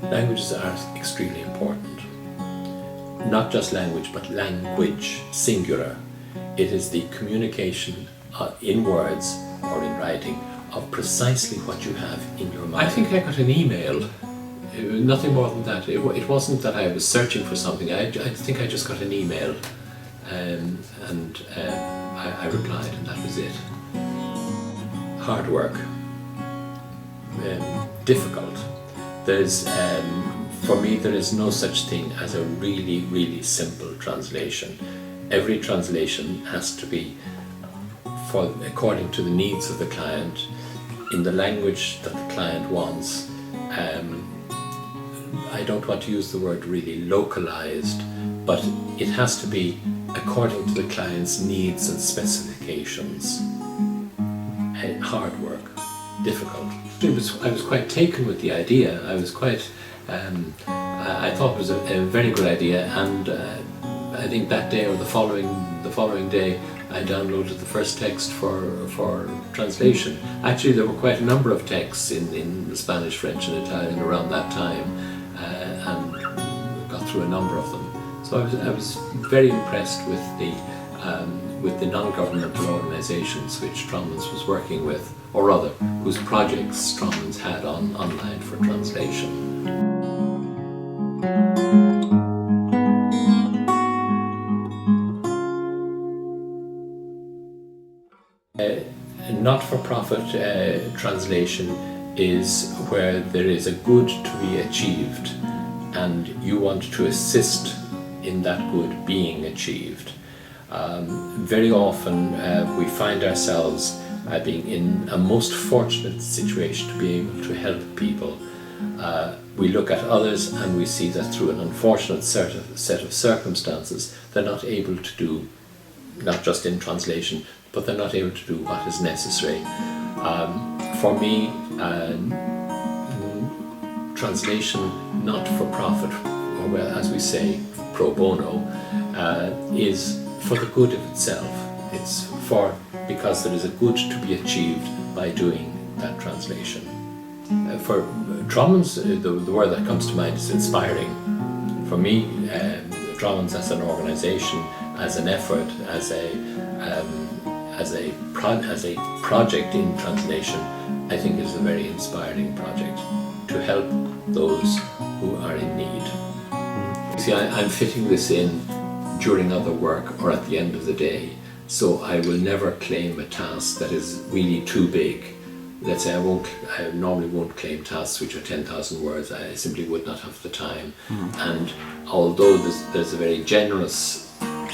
Languages are extremely important. Not just language, but language, singular. It is the communication in words or in writing of precisely what you have in your mind. I think I got an email, nothing more than that. It wasn't that I was searching for something. I think I just got an email and I replied, and that was it. Hard work, difficult. There's, for me, there is no such thing as a really, really simple translation. Every translation has to be according to the needs of the client, in the language that the client wants. I don't want to use the word really localized, but it has to be according to the client's needs and specifications. Hard work, difficult. I was quite taken with the idea. I was quite, I thought it was a very good idea, and I think that day or the following day I downloaded the first text for translation. Actually, there were quite a number of texts in the Spanish, French and Italian around that time, and got through a number of them. So I was very impressed with the non-governmental organisations which Trommans was working with, or rather, whose projects Trommans had online for translation. Not-for-profit translation is where there is a good to be achieved and you want to assist in that good being achieved. Very often we find ourselves being in a most fortunate situation to be able to help people. We look at others and we see that through an unfortunate set of circumstances they're not able to do, not just in translation, but they're not able to do what is necessary. For me, translation not for profit, or well, as we say, pro bono, is for the good of itself. It's because there is a good to be achieved by doing that translation. For Trommans, the word that comes to mind is inspiring. For me, Trommans as an organisation, as an effort, as a project in translation, I think is a very inspiring project to help those who are in need. See, I'm fitting this in during other work or at the end of the day, so I will never claim a task that is really too big. Let's say I normally won't claim tasks which are 10,000 words. I simply would not have the time. And although there's a very generous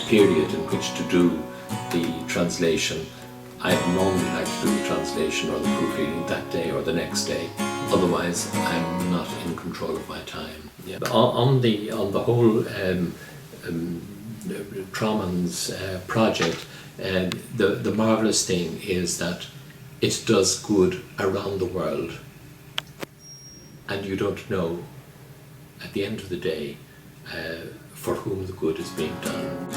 period in which to do the translation, I normally like to do the translation or the proofreading that day or the next day. Otherwise, I'm not in control of my time. Yeah. On the whole Trommans project, the marvelous thing is that it does good around the world, and you don't know at the end of the day for whom the good is being done.